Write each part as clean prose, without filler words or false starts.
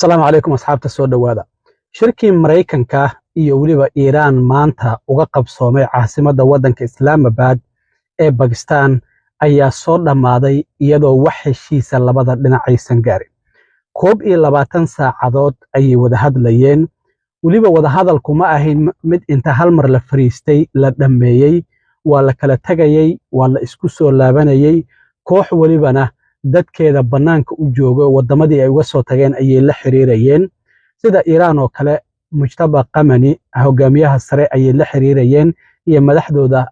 السلام عليكم أصحاب السودة وهذا شركة مريكنكا iyo waliba Iran maanta uga qabsoomay caasimadda waddanka Islaamabad ee Pakistan ayaa soo dhamaaday iyadoo wax heshiisa labada dhinac aysan gaarin 21 saacadood ayay wada hadlayeen waliba wada hadalku ma ahayn mid inta hal mar la fariistay la dhameeyay waa la kala tagayay waa la isku soo laabanayay koox walibana dadkeeda banaanka u jooga wadamadii ay uga soo tageen ayay la xiriirayeen sida Iran oo kale mujtaba qamani hogaamiyaha sare ayay la xiriirayeen iyo madaxdooda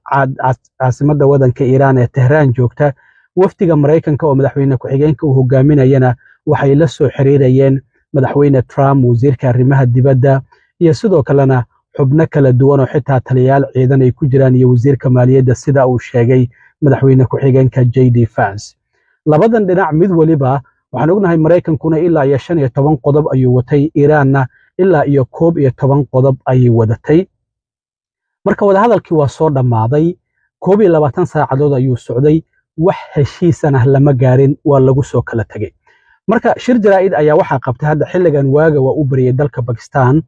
caasimadda waddanka Iran ee Tehran joogta waftiga Mareykanka oo madaxweyne ku-xigeenka uu hogaaminayana waxay la soo xiriirayeen madaxweyne Trump wasiirka arrimaha dibadda iyo sidoo kalena xubno kala duwan oo xitaa taliyaal ciidan ay ku jiraan iyo wasiirka maaliyadda sida uu sheegay madaxweyne ku-xigeenka JD Vance labadan dhinac mid waliba waxaan ognahay Mareykankuna ilaa 15 qodob ayuu watay Iranna ilaa 11 qodob ayay wadatay marka wada hadalkii waa soo dhamaaday 21 saacadood ayuu socday wax heshiisana lama gaarin waa lagu soo kala tagay marka shir jaraa'id ayaa waxa qabtay hadda xilligan waaga waa u bariyay dalka Pakistan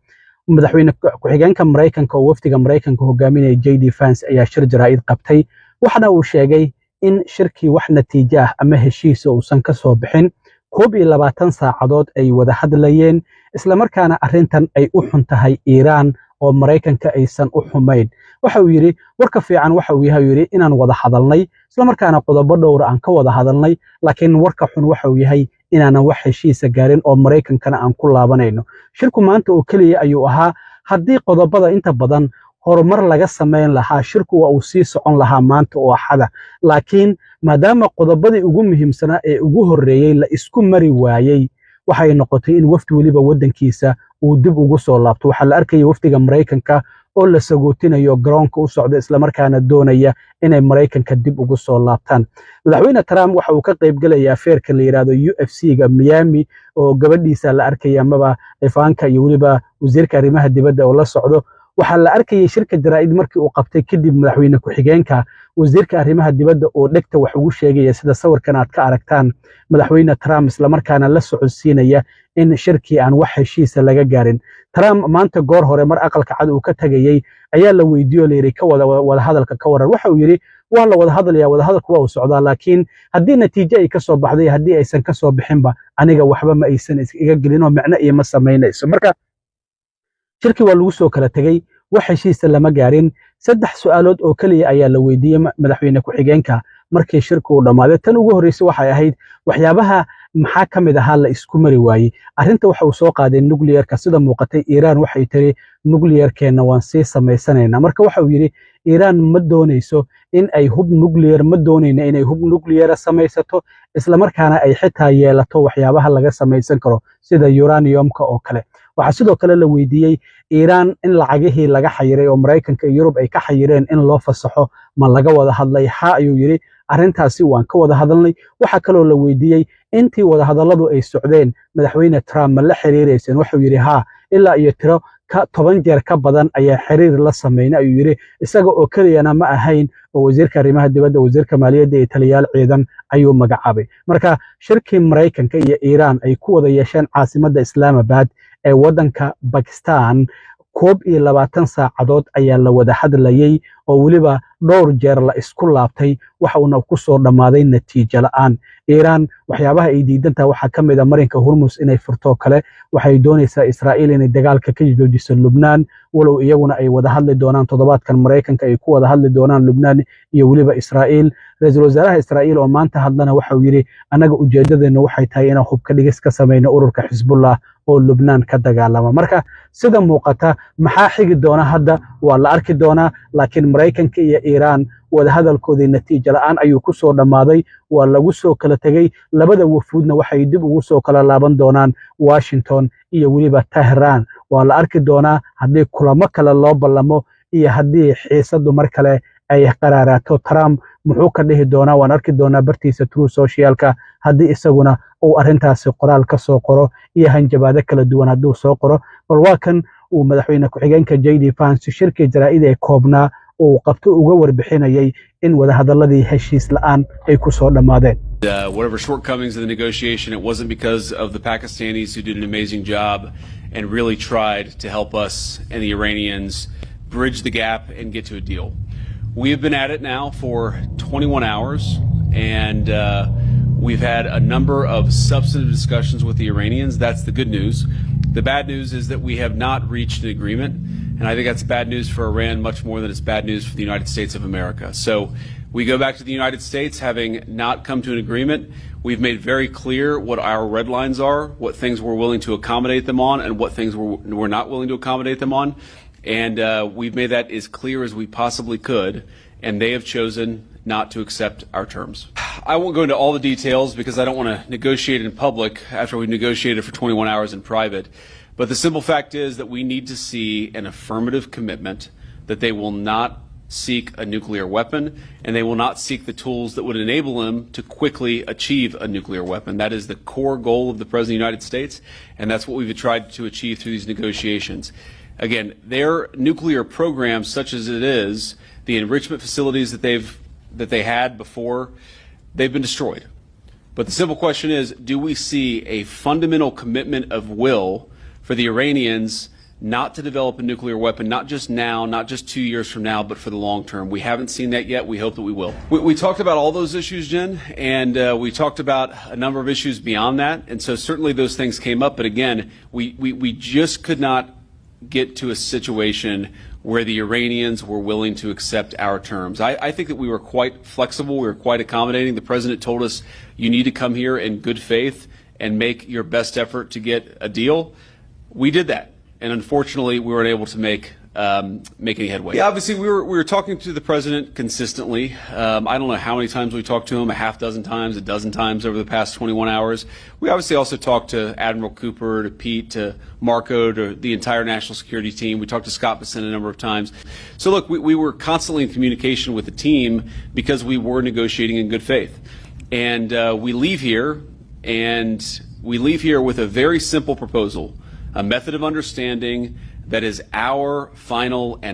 madaxweyne ku-xigeenka Mareykanka oo waftiga Mareykanka hogaaminaya JD Vance ayaa shir jaraa'id qabtay waxana uu sheegay in shirkii wax natiijo ah ama heshiis uusan ka soo bixin 21 saacadood ay wada hadlayeen isla markaana arrintan ay u xun tahay Iran oo Mareykanka aysan u xumayn waxa uu yiri warka fiican waxa uu yahay inaan wada hadalnay isla markaana qodobo dhowr aan ka wada hadalnay laakiin warka xun waxa uu yahay inaan wax heshiis gaarin oo Mareykankana aan ku laabanayno shirku maanta oo kaliya ayuu ahaa haddii qodobada inta badan horumar laga sameyn lahaa shirku waa uu sii socon lahaa maanta oo axada laakiin maadaama qodobadii ugu muhiimsanaa ee ugu horeeyay la isku mari waayay waxay noqotay in wafdi waliba waddankiisa uu dib ugu soo laabto waxa la arkay wafdiga Mareykanka oo la sagootinayo garoonka u socda isla markaana doonaya inay Mareykanka dib ugu soo laabtaan madaxweyne Trump waxa uu ka qayb galaya afeerka la yiraahdo UFC-ga Miami oo gabadhiisa la arkay amaba ifaanka iyo waliba wasiirka arrimaha dibadda oo la socdo waxa la arkay shirka jaraa'id markii uu qabtay kadib madaxweyne ku-xigeenka wasiirka arrimaha dibadda oo dhegta wax ugu sheegaya sida sawirkan aad ka aragtaan madaxweyne Trump isla markaana la socodsiinaya in shirkii aan wax heshiis laga gaarin Trump maanta goor hore mar aqalka cad uu ka tagayay ayaa la weydiiyay leeyahay ka wada hadalka ka waran waxa uu yiri waa la wada hadlayaa wada hadalku waa uu socdaa laakiin haddii natiijo ay ka soo baxday haddii aysan ka soo bixinba aniga waxba ma aysan iga gelin oo macna iyo ma sameynayso marka shirkii waa lagu soo kala tagay wax heshiis lama gaarin saddex su'aalood oo kaliya ayaa la weydiiyay madaxweyne ku-xigeenka markii shirku uu dhamaaday tan ugu horeysay waxay ahayd waxyaabaha maxaa kamid ahaa la isku mari waayay arrinta waxa uu soo qaaday nuclearka sida muuqatay Iran waxay tiri nuclearkeena waan sii sameysanaynaa marka waxa uu yiri Iran ma doonayso in ay hub nuclear ma doonayna inay hub nuclear samaysato isla markaana ay xitaa yeelato waxyaabaha laga samaysan karo sida uraniumka oo kale waxa sidoo kale la weydiiyay Iran in lacagihii laga xayiray oo Mareykanka iyo Yurub ay ka xayireen in loo fasaxo ma laga wada hadlay ayuu yiri arrintaasi waan ka wada hadalnay waxa kale oo la weydiiyay intii wada hadalladu ay socdeen madaxweyne Trump ma la xiriiraysan waxa uu yiri ilaa iyo tiro 10 jeer ka badan ayaa xiriir la sameeyay ayuu yiri isaga oo kaliyana ma ahayn oo wasiirka arrimaha dibadda wasiirka maaliyadda iyo taliyaal ciidan ayuu magacaabay marka shirkii Mareykanka iyo Iran ay ku wada yeesheen caasimadda Islaamabad ee waddanka Pakistan 21 saacadood ayaa la wada hadlayay oo waliba dhowr jeer la isku laabtay waxa uu ku soo dhamaaday natiijo la'aan Iran waxyaabaha ay diidantaa waxa kamid ah marinka Hormuz inay furto kale waxay doonaysaa Israa'iil inay dagaalka ka joojiso Lubnaan walow iyaguna ay wada hadli doonaan toddobaadkan Mareykanka ay ku wada hadli doonaan Lubnaan iyo waliba Israa'iil ra'iisul wasaaraha Israa'iil oo maanta hadlana waxa uu yiri anaga ujeedadeena waxay tahay inaan hubka dhigis ka sameeyno ururka Xisbullah oo Lubnaan ka dagaalama marka sida muuqata maxaa xigi doona hadda waa la arki doonaa laakiin Mareykanka iyo Iran wada hadalkoodii natiijo la'aan ayuu ku soo dhamaaday waa lagu soo kala tagay labada wafuudna waxay dib ugu soo kala laaban doonaan Washington iyo waliba Tehran waa la arki doonaa haddii kulamo kale loo ballamo iyo haddii xiisadu mar kale ay qaraaraato Trump muxuu ka dhihi doonaa waan arki doonaa bartiisa Truth Socialka haddii isaguna uu arrintaasi qoraal ka soo qoro iyo hanjabaado kala duwan hadduu soo qoro bal waa kan uu madaxweyne ku-xigeenka JD Vance shirkii jaraa'id ee koobnaa uu qabto uga warbixinayay in wada hadalladii heshiis la'aan ay ku soo dhamaadeen Whatever shortcomings in the negotiation, it wasn't because of the Pakistanis, who did an amazing job and really tried to help us and the Iranians bridge the gap and get to a deal. We have been at it now for 21 hours, and we've had a number of substantive discussions with the Iranians. That's the good news. The bad news is that we have not reached an agreement, and I think that's bad news for Iran much more than it's bad news for the United States of America. So we go back to the United States having not come to an agreement. We've made very clear what our red lines are, what things we're willing to accommodate them on, and what things we're not willing to accommodate them on. And we've made that as clear as we possibly could, and they have chosen not to accept our terms. I won't go into all the details because I don't want to negotiate in public after we've negotiated for 21 hours in private. But the simple fact is that we need to see an affirmative commitment that they will not seek a nuclear weapon, and they will not seek the tools that would enable them to quickly achieve a nuclear weapon. That is the core goal of the President of the United States, and that's what we've tried to achieve through these negotiations. Again, their nuclear program, such as it is, the enrichment facilities that they had before, they've been destroyed. But the simple question is, do we see a fundamental commitment of will for the Iranians not to develop a nuclear weapon, not just now, not just 2 years from now, but for the long term? We haven't seen that yet. We hope that we will. We talked about all those issues, Jen, and we talked about a number of issues beyond that. And so certainly those things came up. But again, we just could not get to a situation where the Iranians were willing to accept our terms. I think that we were quite flexible. We were quite accommodating. The President told us, you need to come here in good faith and make your best effort to get a deal. We did that. And unfortunately, we weren't able to make any headway. Yeah, obviously, we were talking to the President consistently. I don't know how many times we talked to him, a half dozen times, a dozen times over the past 21 hours. We obviously also talked to Admiral Cooper, to Pete, to Marco, to the entire national security team. We talked to Scott Bessent a number of times. So look, we were constantly in communication with the team because we were negotiating in good faith. And we leave here with a very simple proposal, a method of understanding that is our final and